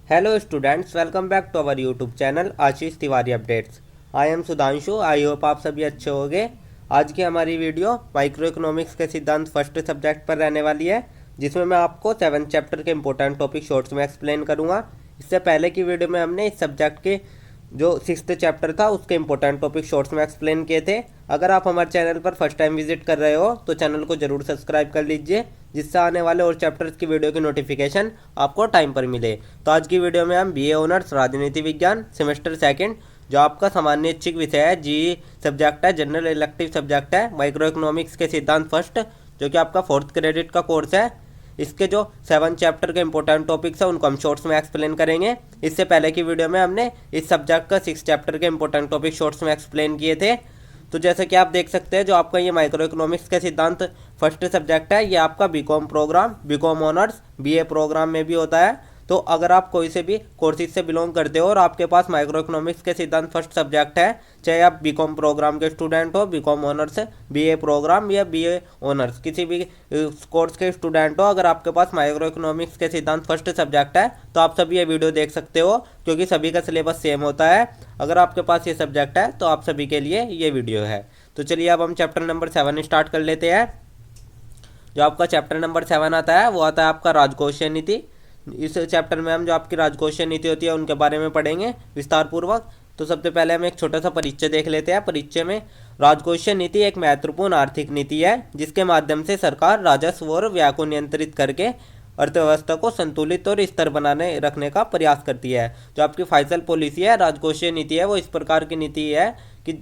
Hello students, welcome back to our YouTube channel Ashish Tiwari updates. I am Sudhanshu. I hope आप सभी अच्छे होंगे। आज की हमारी वीडियो माइक्रो इकोनॉमिक्स के सिद्धांत फर्स्ट सब्जेक्ट पर रहने वाली है, जिसमें मैं आपको 7 चैप्टर के इंपॉर्टेंट टॉपिक शॉर्ट्स में एक्सप्लेन करूंगा। इससे पहले की वीडियो में हमने इस सब्जेक्ट के जो 6th चैप्टर था उसके इंपॉर्टेंट टॉपिक शॉर्ट्स में एक्सप्लेन किए थे। अगर आप हमारे चैनल पर फर्स्ट टाइम विजिट कर रहे हो तो चैनल को जरूर सब्सक्राइब कर लीजिए, जिससे आने वाले और चैप्टर्स की वीडियो की नोटिफिकेशन आपको टाइम पर मिले। तो आज की वीडियो में हम बीए ऑनर्स राजनीति विज्ञान सेमेस्टर सेकंड, जो आपका सामान्य ऐच्छिक विषय है, जी सब्जेक्ट है, जनरल इलेक्टिव सब्जेक्ट है, माइक्रो इकोनॉमिक्स के सिद्धांत फर्स्ट, जो कि आपका 4th क्रेडिट का कोर्स है। इसके जो 7 चैप्टर के इंपॉर्टेंट टॉपिक्स है उनको हम शॉर्ट्स में एक्सप्लेन करेंगे। इससे पहले की वीडियो में हमने इस सब्जेक्ट का 6 चैप्टर के इंपॉर्टेंट टॉपिक शॉर्ट्स में एक्सप्लेन किए थे। तो जैसे कि आप देख सकते हैं, जो आपका ये माइक्रो इकोनॉमिक्स के सिद्धांत फर्स्ट सब्जेक्ट है, ये आपका BCom programme, BCom honours, BA programme में भी होता है। तो अगर आप कोई से भी कोर्सेज से बिलोंग करते हो और आपके पास माइक्रो इकोनॉमिक्स के सिद्धांत फर्स्ट सब्जेक्ट है, चाहे आप बीकॉम प्रोग्राम के स्टूडेंट हो, बीकॉम ऑनर्स, बीए प्रोग्राम या बीए ऑनर्स, किसी भी कोर्स के स्टूडेंट हो, अगर आपके पास माइक्रो इकोनॉमिक्स के सिद्धांत फर्स्ट सब्जेक्ट है तो आप सभी ये वीडियो देख सकते हो, क्योंकि सभी का सिलेबस सेम होता है। अगर आपके पास ये सब्जेक्ट है तो आप सभी के लिए ये वीडियो है। तो चलिए अब हम चैप्टर नंबर 7 स्टार्ट कर लेते हैं। जो आपका चैप्टर नंबर 7 आता है वो आता है आपका राजकोषीय नीति। इस चैप्टर में हम जो आपकी राजकोषीय नीति होती है उनके बारे में पढ़ेंगे विस्तार पूर्वक। तो सबसे पहले हम एक छोटा सा परिचय देख लेते हैं। परिचय में राजकोषीय नीति एक महत्वपूर्ण आर्थिक नीति है, जिसके माध्यम से सरकार राजस्व और व्यय को नियंत्रित करके अर्थव्यवस्था को संतुलित और स्थिर बनाने रखने का प्रयास करती है। जो आपकी फाइनल पॉलिसी है, राजकोषीय नीति है, वो इस प्रकार की नीति है कि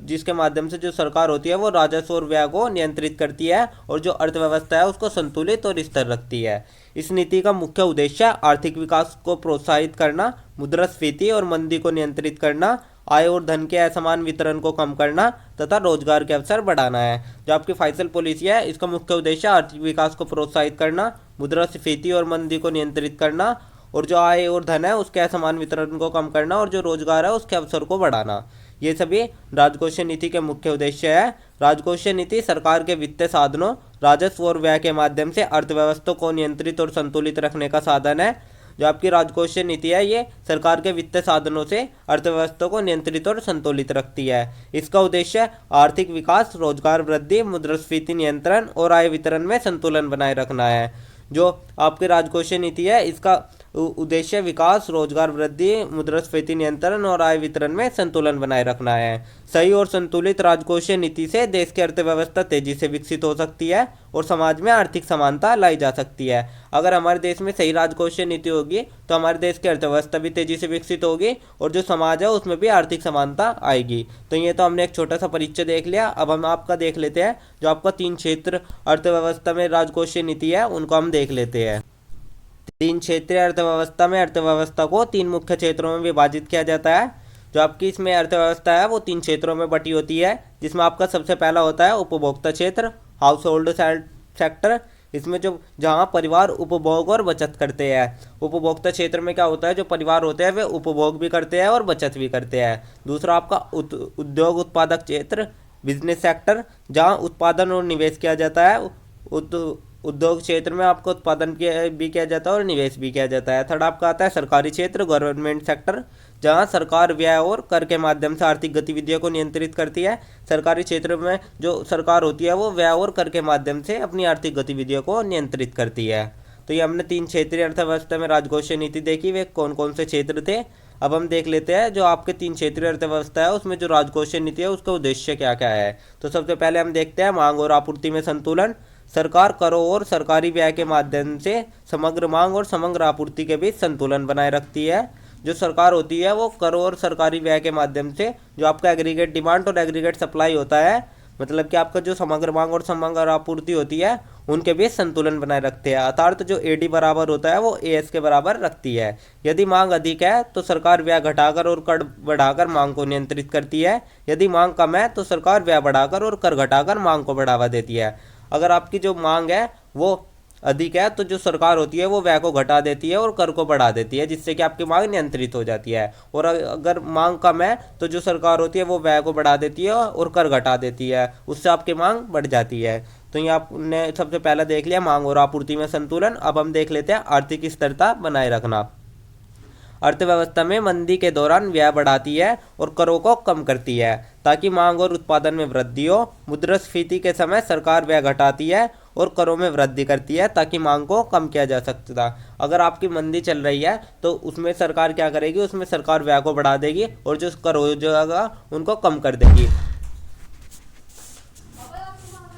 जिसके माध्यम से जो सरकार होती है वो राजस्व और व्यय को नियंत्रित करती है और जो अर्थव्यवस्था है उसको संतुलित और स्थिर रखती है। इस नीति का मुख्य उद्देश्य आर्थिक विकास को प्रोत्साहित करना, मुद्रास्फीति और मंदी को नियंत्रित करना, आय और धन के असमान वितरण को कम करना तथा रोजगार के अवसर बढ़ाना है। जो आपकी फाइनल पॉलिसी है, इसका मुख्य उद्देश्य आर्थिक विकास को प्रोत्साहित करना, मुद्रास्फीति और मंदी को नियंत्रित करना, और जो आय और धन है उसके असमान वितरण को कम करना, और जो रोजगार है उसके अवसर को बढ़ाना। ये सभी राजकोषीय नीति के मुख्य उद्देश्य है। राजकोषीय नीति सरकार के वित्तीय साधनों, राजस्व और व्यय के माध्यम से अर्थव्यवस्था को नियंत्रित और संतुलित रखने का साधन है। जो आपकी राजकोषीय नीति है, ये सरकार के वित्तीय साधनों से अर्थव्यवस्था को नियंत्रित और संतुलित रखती है। इसका उद्देश्य आर्थिक विकास, रोजगार वृद्धि, मुद्रास्फीति नियंत्रण और आय वितरण में संतुलन बनाए रखना है। जो आपकी राजकोषीय नीति है, इसका उद्देश्य विकास, रोजगार वृद्धि, मुद्रास्फीति नियंत्रण और आय वितरण में संतुलन बनाए रखना है। सही और संतुलित राजकोषीय नीति से देश की अर्थव्यवस्था तेजी से विकसित हो सकती है और समाज में आर्थिक समानता लाई जा सकती है। अगर हमारे देश में सही राजकोषीय नीति होगी तो हमारे देश की अर्थव्यवस्था भी तेजी से विकसित होगी और जो समाज है उसमें भी आर्थिक समानता आएगी। तो ये तो हमने एक छोटा सा परिचय देख लिया। अब हम आपका देख लेते हैं जो आपका 3 क्षेत्र अर्थव्यवस्था में राजकोषीय नीति है, उनको हम देख लेते हैं। 3 क्षेत्रीय अर्थव्यवस्था में अर्थव्यवस्था को 3 मुख्य क्षेत्रों में विभाजित किया जाता है। जो आपकी इसमें अर्थव्यवस्था है वो 3 क्षेत्रों में बटी होती है, जिसमें आपका सबसे पहला होता है उपभोक्ता क्षेत्र, हाउस होल्ड सेक्टर। इसमें जो जहाँ परिवार उपभोग और बचत करते हैं। उपभोक्ता क्षेत्र में क्या होता है, जो परिवार होते हैं वे उपभोग भी करते हैं और बचत भी करते हैं। दूसरा आपका उद्योग उत्पादक क्षेत्र, बिजनेस सेक्टर, जहाँ उत्पादन और निवेश किया जाता है। उद्योग क्षेत्र में आपको उत्पादन भी किया जाता है और निवेश भी किया जाता है। थर्ड आपका आता है सरकारी क्षेत्र, गवर्नमेंट सेक्टर, जहां सरकार व्यय और कर के माध्यम से आर्थिक गतिविधियों को नियंत्रित करती है। सरकारी क्षेत्र में जो सरकार होती है वो व्यय और कर के माध्यम से अपनी आर्थिक गतिविधियों को नियंत्रित करती है। तो ये हमने 3 क्षेत्रीय अर्थव्यवस्था में राजकोषीय नीति देखी, वे कौन कौन से क्षेत्र थे। अब हम देख लेते हैं जो आपके 3 क्षेत्रीय अर्थव्यवस्था है उसमें जो राजकोषीय नीति है उसका उद्देश्य क्या क्या है। तो सबसे पहले हम देखते हैं मांग और आपूर्ति में संतुलन। सरकार करों और सरकारी व्यय के माध्यम से समग्र मांग और समग्र आपूर्ति के बीच संतुलन बनाए रखती है। जो सरकार होती है वो करों और सरकारी व्यय के माध्यम से जो आपका एग्रीगेट डिमांड और एग्रीगेट सप्लाई होता है, मतलब कि आपका जो समग्र मांग और समग्र आपूर्ति होती है उनके बीच संतुलन बनाए रखते हैं। अर्थात जो एडी बराबर होता है वो एएस के बराबर रखती है। यदि मांग अधिक है तो सरकार व्यय घटाकर और कर बढ़ाकर मांग को नियंत्रित करती है। यदि मांग कम है तो सरकार व्यय बढ़ाकर और कर घटाकर मांग को बढ़ावा देती है। अगर आपकी जो मांग है वो अधिक है तो जो सरकार होती है वो व्यय को घटा देती है और कर को बढ़ा देती है, जिससे कि आपकी मांग नियंत्रित हो जाती है। और अगर मांग कम है तो जो सरकार होती है वो व्यय को बढ़ा देती है और कर घटा देती है, उससे आपकी मांग बढ़ जाती है। तो ये आपने सबसे पहले देख लिया मांग और आपूर्ति में संतुलन। अब हम देख लेते हैं आर्थिक स्थिरता बनाए रखना। अर्थव्यवस्था में मंदी के दौरान व्यय बढ़ाती है और करों को कम करती है ताकि मांग और उत्पादन में वृद्धि हो। मुद्रास्फीति के समय सरकार व्यय घटाती है और करों में वृद्धि करती है ताकि मांग को कम किया जा सकता। अगर आपकी मंदी चल रही है तो उसमें सरकार क्या करेगी, उसमें सरकार व्यय को बढ़ा देगी और जो कर हो जाएगा उनको कम कर देगी।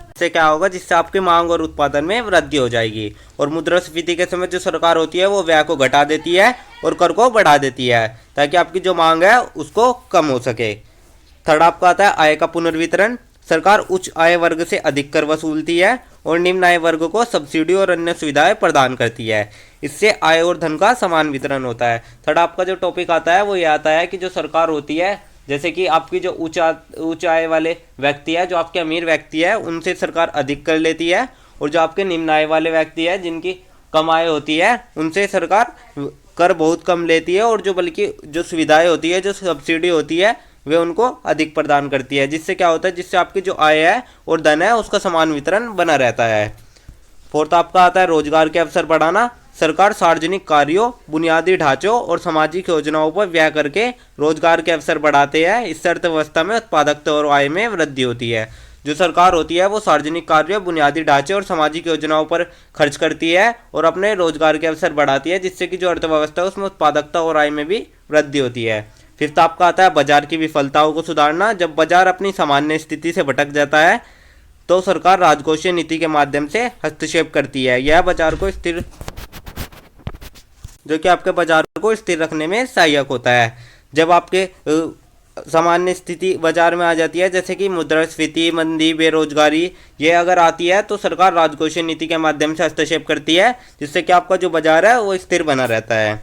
इससे क्या होगा, जिससे आपकी मांग और उत्पादन में वृद्धि हो जाएगी। और मुद्रास्फीति के समय जो सरकार होती है वो व्यय को घटा देती है और कर को बढ़ा देती है ताकि आपकी जो मांग है उसको कम हो सके। थर्ड आपका आता है आय का पुनर्वितरण। सरकार उच्च आय वर्ग से अधिक कर वसूलती है और निम्न आय वर्ग को सब्सिडी और अन्य सुविधाएं प्रदान करती है। इससे आय और धन का समान वितरण होता है। थर्ड आपका जो टॉपिक आता है वो ये आता है कि जो सरकार होती है, जैसे कि आपकी जो उच्च आय वाले व्यक्ति है, जो आपके अमीर व्यक्ति है, उनसे सरकार अधिक कर लेती है और जो आपके निम्न आय वाले व्यक्ति है जिनकी कम आय होती है उनसे सरकार कर बहुत कम लेती है और जो बल्कि जो सुविधाएं होती है, जो सब्सिडी होती है, वे उनको अधिक प्रदान करती है। जिससे क्या होता है, जिससे आपकी जो आय है और धन है उसका समान वितरण बना रहता है। फोर्थ आपका आता है रोजगार के अवसर बढ़ाना। सरकार सार्वजनिक कार्यों, बुनियादी ढांचों और सामाजिक योजनाओं पर व्यय करके रोजगार के अवसर बढ़ाते हैं। इससे अर्थव्यवस्था में उत्पादकता और आय में वृद्धि होती है। जो सरकार होती है वो सार्वजनिक कार्यों, बुनियादी ढांचे और सामाजिक योजनाओं पर खर्च करती है और अपने रोजगार के अवसर बढ़ाती है, जिससे कि जो अर्थव्यवस्था है उसमें उत्पादकता और आय में भी वृद्धि होती है। फिफ्थ आपका आता है बाजार की विफलताओं को सुधारना। जब बाजार अपनी सामान्य स्थिति से भटक जाता है तो सरकार राजकोषीय नीति के माध्यम से हस्तक्षेप करती है। यह बाजार को स्थिर जो कि आपके बाजार को स्थिर रखने में सहायक होता है। जब आपके सामान्य स्थिति बाजार में आ जाती है, जैसे कि मुद्रास्फीति, मंदी, बेरोजगारी, ये अगर आती है तो सरकार राजकोषीय नीति के माध्यम से हस्तक्षेप करती है, जिससे कि आपका जो बाजार है वो स्थिर बना रहता है।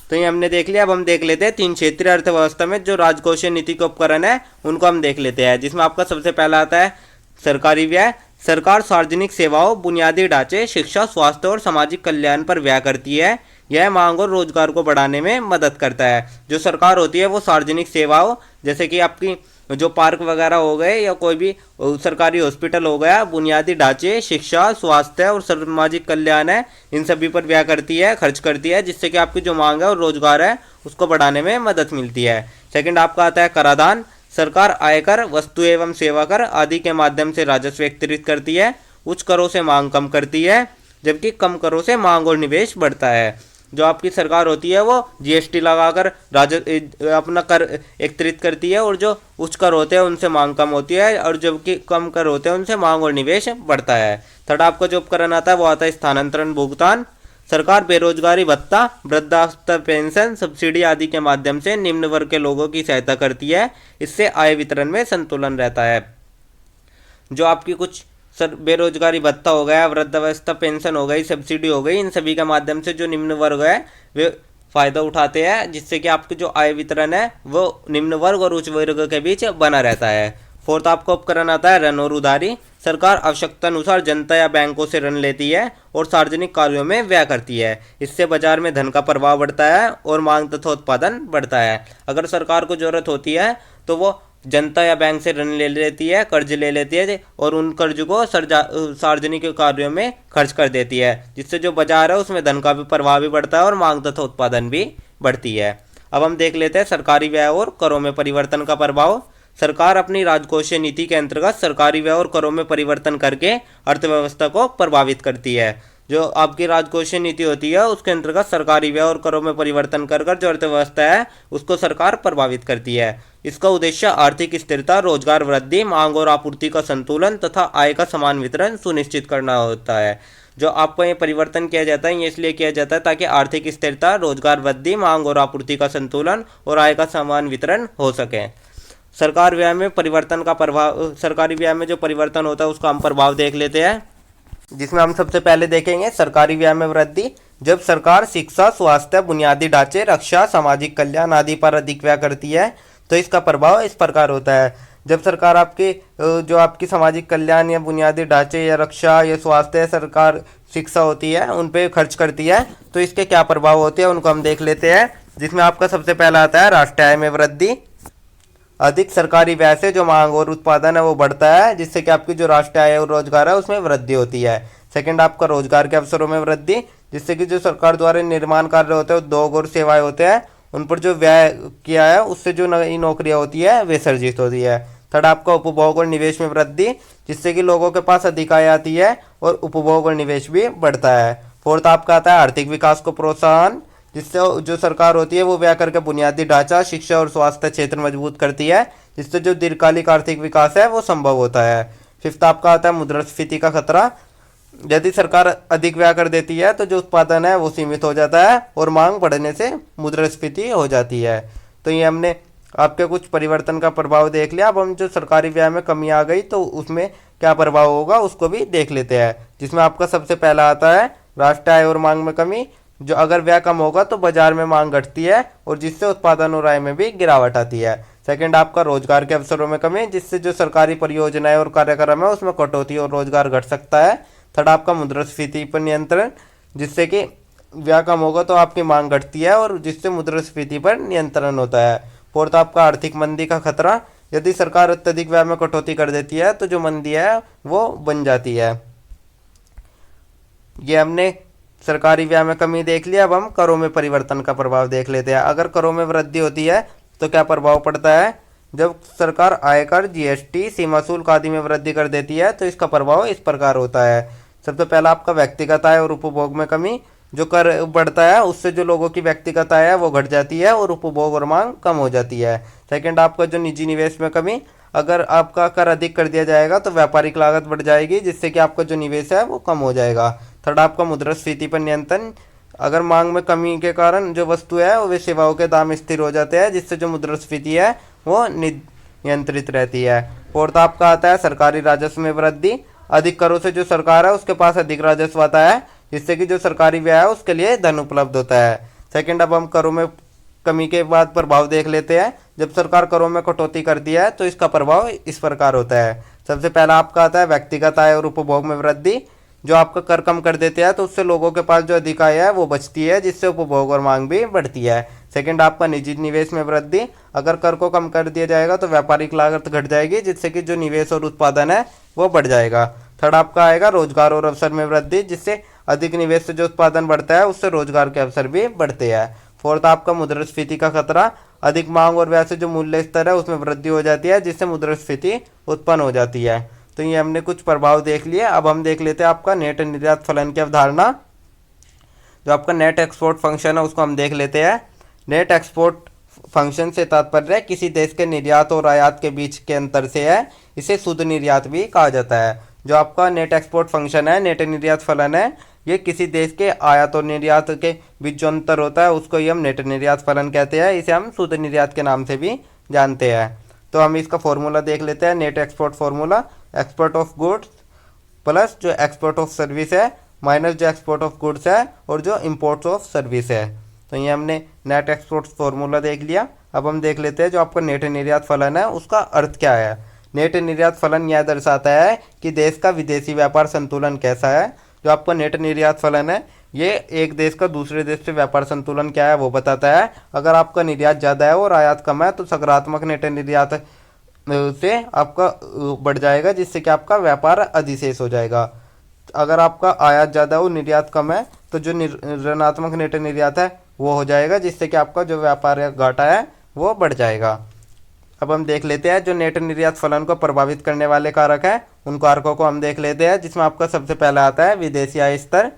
तो ये हमने देख लिया। अब हम देख लेते हैं तीन क्षेत्रीय अर्थव्यवस्था में जो राजकोषीय नीति के उपकरण है उनको हम देख लेते हैं, जिसमें आपका सबसे पहला आता है सरकारी व्यय। सरकार सार्वजनिक सेवाओं, बुनियादी ढांचे, शिक्षा, स्वास्थ्य और सामाजिक कल्याण पर व्यय करती है। यह मांग और रोजगार को बढ़ाने में मदद करता है। जो सरकार होती है वो सार्वजनिक सेवाओं, जैसे कि आपकी जो पार्क वगैरह हो गए या कोई भी सरकारी हॉस्पिटल हो गया, बुनियादी ढांचे, शिक्षा, स्वास्थ्य और सामाजिक कल्याण है, इन सभी पर व्यय करती है, खर्च करती है, जिससे कि आपकी जो मांग है और रोजगार है उसको बढ़ाने में मदद मिलती है। सेकंड आपका आता है कराधान। सरकार आयकर, वस्तु एवं सेवा कर आदि के माध्यम से राजस्व एकत्रित करती है। उच्च करों से मांग कम करती है, जबकि कम करों से मांग और निवेश बढ़ता है। जो आपकी सरकार होती है वो जीएसटी लगाकर अपना कर एकत्रित करती है और जो उच्च कर होते हैं उनसे मांग कम होती है और जबकि कम कर होते हैं उनसे मांग और निवेश बढ़ता है। थर्ड आपका जो उपकरण आता है वो आता है स्थानांतरण भुगतान। सरकार बेरोजगारी भत्ता, वृद्धावस्था पेंशन, सब्सिडी आदि के माध्यम से निम्न वर्ग के लोगों की सहायता करती है। इससे आय वितरण में संतुलन रहता है। जो आपकी कुछ बेरोजगारी भत्ता हो गया, वृद्धावस्था पेंशन हो गई, सब्सिडी हो गई, इन सभी के माध्यम से जो निम्न वर्ग है वे फायदा उठाते हैं, जिससे कि आपकी जो आय वितरण है वो निम्न वर्ग और उच्च वर्ग के बीच बना रहता है। फोर्थ आपका उपकरण आता है ऋण और उधारी। सरकार आवश्यकता अनुसार जनता या बैंकों से ऋण लेती है और सार्वजनिक कार्यों में व्यय करती है। इससे बाजार में धन का प्रवाह बढ़ता है और मांग तथा उत्पादन बढ़ता है। अगर सरकार को जरूरत होती है तो वो जनता या बैंक से ऋण ले लेती है, कर्ज ले लेती है और उन कर्ज को सार्वजनिक कार्यों में खर्च कर देती है, जिससे जो बाजार है उसमें धन का भी प्रवाह भी बढ़ता है और मांग तथा उत्पादन भी बढ़ती है। अब हम देख लेते हैं सरकारी व्यय और करों में परिवर्तन का प्रभाव। सरकार अपनी राजकोषीय नीति के अंतर्गत सरकारी व्यय और करों में परिवर्तन करके अर्थव्यवस्था को प्रभावित करती है। जो आपकी राजकोषीय नीति होती है उसके अंतर्गत सरकारी व्यय और करों में परिवर्तन कर जो अर्थव्यवस्था है उसको सरकार प्रभावित करती है। इसका उद्देश्य आर्थिक स्थिरता, रोजगार वृद्धि, मांग और आपूर्ति का संतुलन तथा आय का समान वितरण सुनिश्चित करना होता है। जो आपको ये परिवर्तन किया जाता है ये इसलिए किया जाता है ताकि आर्थिक स्थिरता, रोजगार वृद्धि, मांग और आपूर्ति का संतुलन और आय का समान वितरण हो सके। सरकार व्यय में परिवर्तन का प्रभाव, सरकारी व्यय में जो परिवर्तन होता है उसका हम प्रभाव देख लेते हैं, जिसमें हम सबसे पहले देखेंगे सरकारी व्यय में वृद्धि। जब सरकार शिक्षा, स्वास्थ्य, बुनियादी ढांचे, रक्षा, सामाजिक कल्याण आदि पर अधिक व्यय करती है तो इसका प्रभाव इस प्रकार होता है। जब सरकार आपकी जो आपकी सामाजिक कल्याण या बुनियादी ढांचे या रक्षा या स्वास्थ्य, सरकार शिक्षा होती है उन पे खर्च करती है तो इसके क्या प्रभाव होते हैं उनको हम देख लेते हैं, जिसमें आपका सबसे पहला आता है राष्ट्रीय आय में वृद्धि। अधिक सरकारी व्यय से जो मांग और उत्पादन है वो बढ़ता है, जिससे कि आपकी जो राष्ट्रीय आय और रोजगार है उसमें वृद्धि होती है। सेकंड आपका रोजगार के अवसरों में वृद्धि, जिससे कि जो सरकार द्वारा निर्माण कार्य होते हैं, उद्योग और सेवाएं होते हैं उन पर जो व्यय किया है उससे जो नई नौकरियां होती है वे सृजित होती है। थर्ड आपका उपभोग और निवेश में वृद्धि, जिससे कि लोगों के पास अधिक आय आती है और उपभोग और निवेश भी बढ़ता है। फोर्थ आपका आता है आर्थिक विकास को प्रोत्साहन, जिससे जो सरकार होती है वो व्यय करके बुनियादी ढांचा, शिक्षा और स्वास्थ्य क्षेत्र मजबूत करती है, जिससे जो दीर्घकालिक आर्थिक विकास है वो संभव होता है। फिफ्थ आपका आता है मुद्रास्फीति का खतरा, यदि सरकार अधिक व्यय कर देती है तो जो उत्पादन है वो सीमित हो जाता है और मांग बढ़ने से मुद्रास्फीति हो जाती है। तो ये हमने आपके कुछ परिवर्तन का प्रभाव देख लिया। अब हम जो सरकारी व्यय में कमी आ गई तो उसमें क्या प्रभाव होगा उसको भी देख लेते हैं, जिसमें आपका सबसे पहला आता है राष्ट्रीय आय और मांग में कमी। जो अगर व्यय कम होगा तो बाजार में मांग घटती है और जिससे उत्पादन और आय में भी गिरावट आती है। सेकंड आपका रोजगार के अवसरों में कमी, जिससे जो सरकारी परियोजनाएं और कार्यक्रम है उसमें कटौती और रोजगार घट सकता है। थर्ड आपका मुद्रास्फीति पर नियंत्रण, जिससे कि व्यय कम होगा तो आपकी मांग घटती है और जिससे मुद्रास्फीति पर नियंत्रण होता है। फोर्थ आपका आर्थिक मंदी का खतरा, यदि सरकार अत्यधिक व्यय में कटौती कर देती है तो जो मंदी है वो बन जाती है। ये हमने सरकारी व्यय में कमी देख लिया। अब हम करों में परिवर्तन का प्रभाव देख लेते हैं। अगर करों में वृद्धि होती है तो क्या प्रभाव पड़ता है। जब सरकार आयकर, जीएसटी, सीमा शुल्क आदि में वृद्धि कर देती है तो इसका प्रभाव इस प्रकार होता है। सबसे पहला आपका व्यक्तिगत आय और उपभोग में कमी, जो कर बढ़ता है उससे जो लोगों की व्यक्तिगत आय है वो घट जाती है और उपभोग और मांग कम हो जाती है। सेकंड आपका जो निजी निवेश में कमी, अगर आपका कर अधिक कर दिया जाएगा तो व्यापारिक लागत बढ़ जाएगी, जिससे कि आपका जो निवेश है वो कम हो जाएगा। थर्ड आपका मुद्रास्फीति पर नियंत्रण, अगर मांग में कमी के कारण जो वस्तु है वे सेवाओं के दाम स्थिर हो जाते हैं, जिससे जो मुद्रास्फीति है वो नियंत्रित रहती है। फोर्थ आपका आता है सरकारी राजस्व में वृद्धि, अधिक करों से जो सरकार है उसके पास अधिक राजस्व आता है, जिससे कि जो सरकारी व्यय है उसके लिए धन उपलब्ध होता है। सेकंड अब हम करों में कमी के बाद प्रभाव देख लेते हैं। जब सरकार करों में कटौती करती है तो इसका प्रभाव इस प्रकार होता है। सबसे पहला आपका आता है व्यक्तिगत आय और उपभोग में वृद्धि, जो आपका कर कम कर देते हैं तो उससे लोगों के पास जो अधिक आय है वो बचती है, जिससे उपभोग और मांग भी बढ़ती है। सेकंड आपका निजी निवेश में वृद्धि, अगर कर को कम कर दिया जाएगा तो व्यापारिक लागत घट जाएगी, जिससे कि जो निवेश और उत्पादन है वो बढ़ जाएगा। थर्ड आपका आएगा रोजगार और अवसर में वृद्धि, जिससे अधिक निवेश से जो उत्पादन बढ़ता है उससे रोजगार के अवसर भी बढ़ते हैं। फोर्थ आपका मुद्रास्फीति का खतरा, अधिक मांग और वैसे जो मूल्य स्तर है उसमें वृद्धि हो जाती है, जिससे मुद्रास्फीति उत्पन्न हो जाती है। तो ये हमने कुछ प्रभाव देख लिए। अब हम देख लेते हैं आपका नेट निर्यात फलन की अवधारणा। जो आपका नेट एक्सपोर्ट फंक्शन है उसको हम देख लेते हैं। नेट एक्सपोर्ट फंक्शन से तात्पर्य किसी देश के निर्यात और आयात के बीच के अंतर से है, इसे शुद्ध निर्यात भी कहा जाता है। जो आपका नेट एक्सपोर्ट फंक्शन है, नेट निर्यात फलन है, ये किसी देश के आयात और निर्यात के बीच जो अंतर होता है उसको ही हम नेट निर्यात फलन कहते हैं। इसे हम शुद्ध निर्यात के नाम से भी जानते हैं। तो हम इसका फॉर्मूला देख लेते हैं। Net export formula, export of goods plus जो एक्सपोर्ट ऑफ सर्विस है माइनस जो एक्सपोर्ट ऑफ गुड्स है और जो इम्पोर्ट ऑफ सर्विस है। तो ये हमने नेट एक्सपोर्ट फॉर्मूला देख लिया। अब हम देख लेते हैं जो आपका नेट निर्यात फलन है उसका अर्थ क्या है। नेट निर्यात फलन यह दर्शाता है कि देश का विदेशी व्यापार संतुलन कैसा है। जो आपका नेट निर्यात फलन है ये एक देश का दूसरे देश से व्यापार संतुलन क्या है वो बताता है। अगर आपका निर्यात ज़्यादा है और आयात कम है तो सकारात्मक नेट निर्यात से आपका बढ़ जाएगा, जिससे कि आपका व्यापार अधिशेष हो जाएगा। अगर आपका आयात ज़्यादा और निर्यात कम है तो जो ऋणात्मक नेट निर्यात है वो हो जाएगा, जिससे कि आपका जो व्यापार घाटा है वो बढ़ जाएगा। अब हम देख लेते हैं जो नेट निर्यात फलन को प्रभावित करने वाले कारक हैं, उन कारकों को हम देख लेते हैं, जिसमें आपका सबसे पहला आता है विदेशी आय स्तर।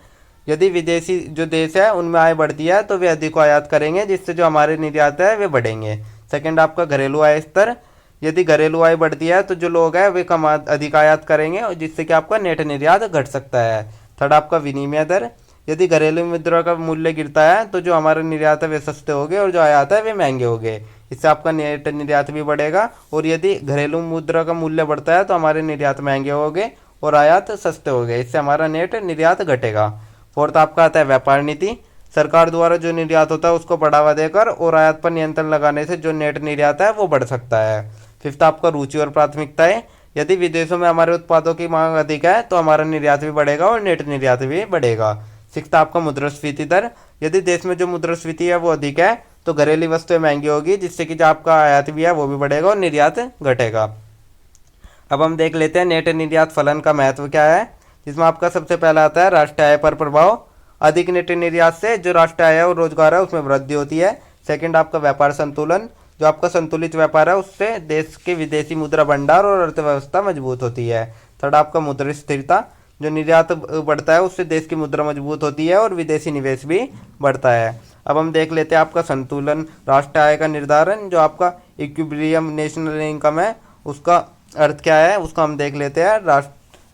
यदि विदेशी जो देश है उनमें आय बढ़ती है तो वे अधिक आयात करेंगे, जिससे जो हमारे निर्यात है वे बढ़ेंगे। सेकंड आपका घरेलू आय स्तर, यदि घरेलू आय बढ़ती है तो जो लोग हैं वे कम अधिक आयात करेंगे और जिससे कि आपका नेट निर्यात घट सकता है। थर्ड आपका विनिमय दर, यदि घरेलू मुद्रा का मूल्य गिरता है तो जो हमारे निर्यात है वे सस्ते होंगे और जो आयात है वे महंगे होंगे, इससे आपका नेट निर्यात भी बढ़ेगा। और यदि घरेलू मुद्रा का मूल्य बढ़ता है तो हमारे निर्यात महंगे होंगे और आयात सस्ते होंगे, इससे हमारा नेट निर्यात घटेगा। फोर्थ आपका आता है व्यापार नीति, सरकार द्वारा जो निर्यात होता है उसको बढ़ावा देकर और आयात पर नियंत्रण लगाने से जो नेट निर्यात है वो बढ़ सकता है। फिफ्थ आपका रुचि और प्राथमिकताएं, यदि विदेशों में हमारे उत्पादों की मांग अधिक है तो हमारा निर्यात भी बढ़ेगा और नेट निर्यात भी बढ़ेगा। सिक्स्थ आपका मुद्रास्फीति दर, यदि देश में जो मुद्रास्फीति है वो अधिक है तो घरेलू वस्तुएं महंगी होगी, जिससे कि जो आपका आयात भी है वो भी बढ़ेगा और निर्यात घटेगा। अब हम देख लेते हैं नेट निर्यात फलन का महत्व क्या है, जिसमें आपका सबसे पहला आता है राष्ट्रीय आय पर प्रभाव। अधिक नेट निर्यात से जो राष्ट्रीय आय और रोजगार है उसमें वृद्धि होती है। सेकंड आपका व्यापार संतुलन, जो आपका संतुलित व्यापार है उससे देश के विदेशी मुद्रा भंडार और अर्थव्यवस्था मजबूत होती है। थर्ड आपका मुद्रा स्थिरता, जो निर्यात बढ़ता है उससे देश की मुद्रा मजबूत होती है और विदेशी निवेश भी बढ़ता है। अब हम देख लेते हैं आपका संतुलन राष्ट्रीय आय का निर्धारण, जो आपका इक्विलिब्रियम नेशनल इनकम है उसका अर्थ क्या है उसका हम देख लेते हैं।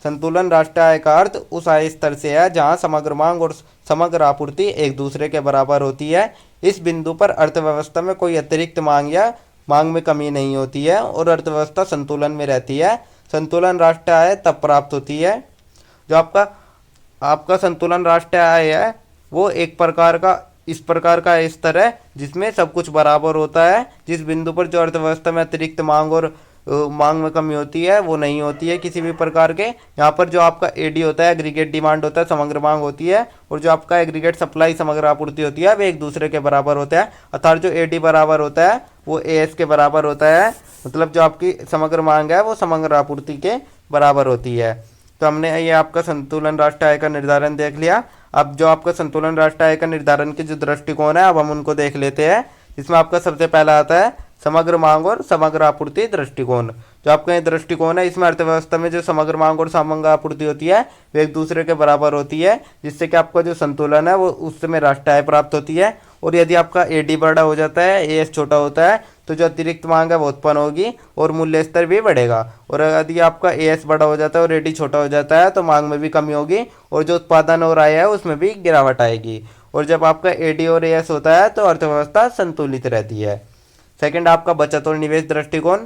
संतुलन राष्ट्रीय आय का अर्थ उस आय स्तर से है जहां समग्र मांग और समग्र आपूर्ति एक दूसरे के बराबर होती है। इस बिंदु पर अर्थव्यवस्था में कोई अतिरिक्त मांग या मांग में कमी नहीं होती है और अर्थव्यवस्था संतुलन में रहती है। संतुलन राष्ट्रीय आय तब प्राप्त होती है जो आपका आपका संतुलन राष्ट्रीय आय है वो इस प्रकार का स्तर है जिसमें सब कुछ बराबर होता है। जिस बिंदु पर जो अर्थव्यवस्था में अतिरिक्त मांग और मांग में कमी होती है वो नहीं होती है किसी भी प्रकार के। यहाँ पर जो आपका एडी होता है एग्रीगेट डिमांड होता है, समग्र मांग होती है, और जो आपका एग्रीगेट सप्लाई समग्र आपूर्ति होती है वे एक दूसरे के बराबर होते हैं। अर्थात जो एडी बराबर होता है वो एएस के बराबर होता है, मतलब जो आपकी समग्र मांग है वो समग्र आपूर्ति के बराबर होती है। तो हमने ये आपका संतुलन राष्ट्रीय आय का निर्धारण देख लिया। अब जो आपका संतुलन राष्ट्रीय आय का निर्धारण के जो दृष्टिकोण है अब हम उनको देख लेते हैं। इसमें आपका सबसे पहला आता है समग्र मांग और समग्र आपूर्ति दृष्टिकोण। जो आपका ये दृष्टिकोण है इसमें अर्थव्यवस्था में जो समग्र मांग और समग्र आपूर्ति होती है वे एक दूसरे के बराबर होती है, जिससे कि आपका जो संतुलन है वो उसमें राष्ट्रीय आय प्राप्त होती है। और यदि आपका एडी बड़ा हो जाता है, एएस छोटा होता है, तो जो अतिरिक्त मांग है वो उत्पन्न होगी और मूल्य स्तर भी बढ़ेगा। और यदि आपका एएस बड़ा हो जाता है और एडी छोटा हो जाता है तो मांग में भी कमी होगी और जो उत्पादन और आय है उसमें भी गिरावट आएगी। और जब आपका एडी और एएस होता है तो अर्थव्यवस्था संतुलित रहती है। सेकंड आपका बचत और निवेश दृष्टिकोण।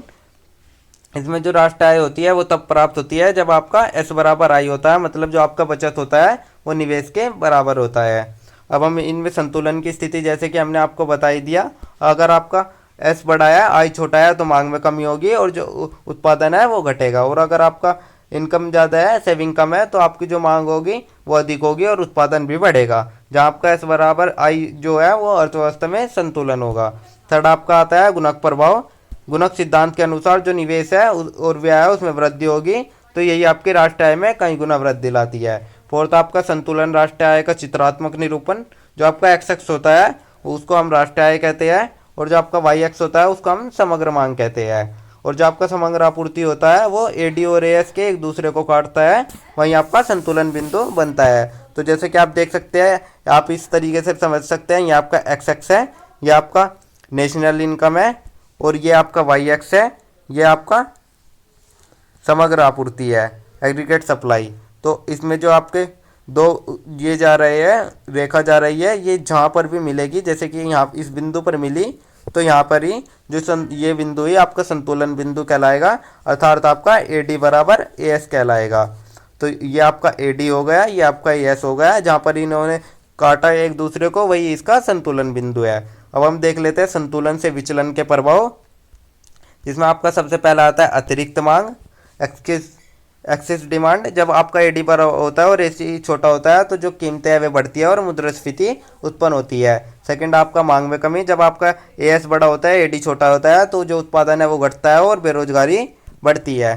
इसमें जो राष्ट्रीय आय होती है वो तब प्राप्त होती है जब आपका एस बराबर आई होता है, मतलब जो आपका बचत होता है वो निवेश के बराबर होता है। अब हम इनमें संतुलन की स्थिति जैसे कि हमने आपको बता ही दिया, अगर आपका एस बड़ा है आई छोटा है तो मांग में कमी होगी और जो उत्पादन है वो घटेगा। और अगर आपका इनकम ज़्यादा है, सेविंग कम है, तो आपकी जो मांग होगी वो अधिक होगी और उत्पादन भी बढ़ेगा। जहाँ आपका एस बराबर आई जो है वो अर्थव्यवस्था में संतुलन होगा। थर्ड आपका आता है गुणक प्रभाव। गुणक सिद्धांत के अनुसार जो निवेश है और व्यय है उसमें वृद्धि होगी, तो यही आपके राष्ट्रीय आय में कई गुना वृद्धि लाती है। फोर्थ आपका संतुलन राष्ट्रीय आय का चित्रात्मक निरूपण। जो आपका एक्स एक्स होता है उसको हम राष्ट्रीय आय कहते हैं और जो आपका वाई एक्स होता है उसको हम समग्र मांग कहते हैं। और जो आपका समग्र आपूर्ति होता है वो एडी और एएस के एक दूसरे को काटता है, वहीं आपका संतुलन बिंदु बनता है। तो जैसे कि आप देख सकते हैं, आप इस तरीके से समझ सकते हैं, ये आपका एक्स एक्स है, ये आपका नेशनल इनकम है और ये आपका वाई एक्स है, ये आपका समग्र आपूर्ति है, एग्रीगेट सप्लाई। तो इसमें जो आपके दो ये जा रहे हैं रेखा जा रही है, ये जहाँ पर भी मिलेगी, जैसे कि यहाँ इस बिंदु पर मिली तो यहाँ पर ही जो ये बिंदु ही आपका संतुलन बिंदु कहलाएगा, अर्थात आपका एडी बराबर एएस कहलाएगा। तो ये आपका एडी हो गया, ये आपका एएस हो गया, जहाँ पर इन्होंने काटा एक दूसरे को वही इसका संतुलन बिंदु है। अब हम देख लेते हैं संतुलन से विचलन के प्रभाव, जिसमें आपका सबसे पहला आता है अतिरिक्त मांग, एक्सेस डिमांड। जब आपका एडी बड़ा होता है और एसी छोटा होता है तो जो कीमतें हैं वे बढ़ती है और मुद्रास्फीति उत्पन्न होती है। सेकंड आपका मांग में कमी। जब आपका एएस बड़ा होता है, एडी छोटा होता है, तो जो उत्पादन है वो घटता है और बेरोजगारी बढ़ती है।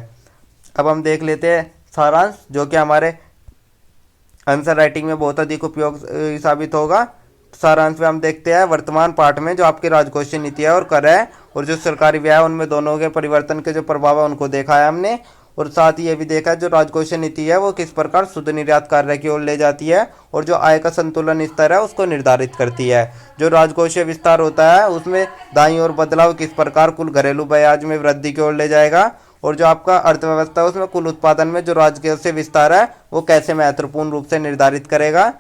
अब हम देख लेते हैं सारांश, जो कि हमारे आंसर राइटिंग में बहुत अधिक उपयोग साबित होगा। सारांश में हम देखते हैं वर्तमान पाठ में जो आपकी राजकोषीय नीति है और कर है और जो सरकारी व्यय है उनमें दोनों के परिवर्तन के जो प्रभाव है उनको देखा है हमने, और साथ ही ये भी देखा जो राजकोषीय नीति है वो किस प्रकार शुद्ध निर्यात कार्य की ओर ले जाती है और जो आय का संतुलन स्तर है उसको निर्धारित करती है। जो राजकोषीय विस्तार होता है उसमें दाईं ओर बदलाव किस प्रकार कुल घरेलू ब्याज में वृद्धि की ओर ले जाएगा, और जो आपका अर्थव्यवस्था है उसमें कुल उत्पादन में जो राजकोषीय विस्तार है वो कैसे महत्वपूर्ण रूप से निर्धारित करेगा।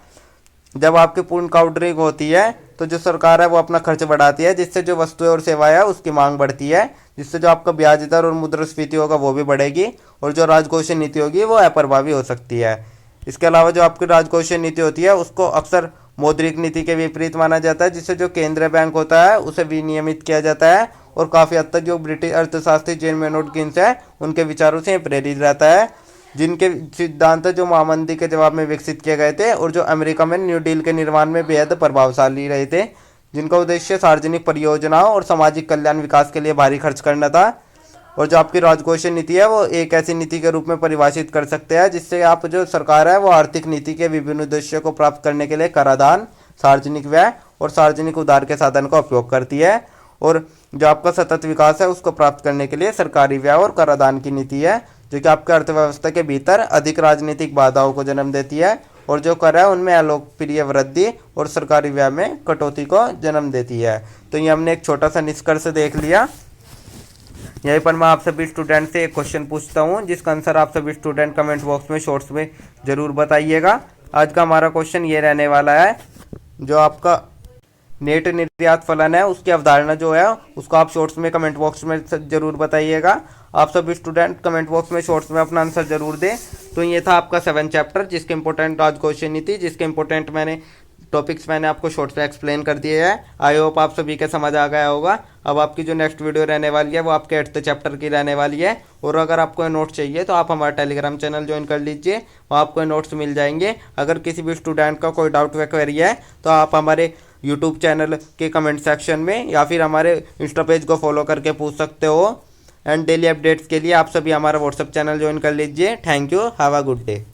जब आपकी पूर्ण काउंटरिंग होती है तो जो सरकार है वो अपना खर्च बढ़ाती है, जिससे जो वस्तुएं और सेवाएं है उसकी मांग बढ़ती है, जिससे जो आपका ब्याज दर और मुद्रास्फीति होगा वो भी बढ़ेगी और जो राजकोषीय नीति होगी वो अप्रभावी हो सकती है। इसके अलावा जो आपकी राजकोषीय नीति होती है उसको अक्सर मौद्रिक नीति के विपरीत माना जाता है, जिससे जो केंद्रीय बैंक होता है उसे विनियमित किया जाता है और काफ़ी हद तक जो ब्रिटिश अर्थशास्त्री जेन मेनोट गिन्स है उनके विचारों से प्रेरित रहता है, जिनके सिद्धांत जो महामंदी के जवाब में विकसित किए गए थे और जो अमेरिका में न्यू डील के निर्माण में बेहद प्रभावशाली रहे थे, जिनका उद्देश्य सार्वजनिक परियोजनाओं और सामाजिक कल्याण विकास के लिए भारी खर्च करना था। और जो आपकी राजकोषीय नीति है वो एक ऐसी नीति के रूप में परिभाषित कर सकते हैं जिससे आप जो सरकार है वो आर्थिक नीति के विभिन्न उद्देश्यों को प्राप्त करने के लिए कराधान, सार्वजनिक व्यय और सार्वजनिक उधार के साधन का उपयोग करती है। और जो आपका सतत विकास है उसको प्राप्त करने के लिए सरकारी व्यय और कराधान की नीति है, जो कि आपके अर्थव्यवस्था के भीतर अधिक राजनीतिक बाधाओं को जन्म देती है और जो कर है उनमें अलोकप्रिय वृद्धि और सरकारी व्यय में कटौती को जन्म देती है। तो ये हमने एक छोटा सा निष्कर्ष देख लिया। यहीं पर मैं आप सभी स्टूडेंट से एक क्वेश्चन पूछता हूँ, जिसका आंसर आप सभी स्टूडेंट कमेंट बॉक्स में शॉर्ट्स में ज़रूर बताइएगा। आज का हमारा क्वेश्चन ये रहने वाला है, जो आपका नेट निर्यात फलन है उसकी अवधारणा जो है उसको आप शॉर्ट्स में कमेंट बॉक्स में जरूर बताइएगा। आप सभी स्टूडेंट कमेंट बॉक्स में शॉर्ट्स में अपना आंसर जरूर दें। तो ये था आपका 7 चैप्टर, जिसके इंपॉर्टेंट आज क्वेश्चन नहीं थी, जिसके इंपॉर्टेंट टॉपिक्स मैंने आपको शॉर्ट्स में एक्सप्लेन कर दिए हैं। आई होप आप सभी के समझ आ गया होगा। अब आपकी जो नेक्स्ट वीडियो रहने वाली है वो आपके 8th चैप्टर की रहने वाली है। और अगर आपको नोट्स चाहिए तो आप हमारा टेलीग्राम चैनल ज्वाइन कर लीजिए, वहाँ आपको नोट्स मिल जाएंगे। अगर किसी भी स्टूडेंट का कोई डाउट व क्वेरी है तो आप हमारे यूट्यूब चैनल के कमेंट सेक्शन में या फिर हमारे इंस्टा पेज को फॉलो करके पूछ सकते हो। एंड डेली अपडेट्स के लिए आप सभी हमारा व्हाट्सएप चैनल ज्वाइन कर लीजिए। Thank you, have a good day.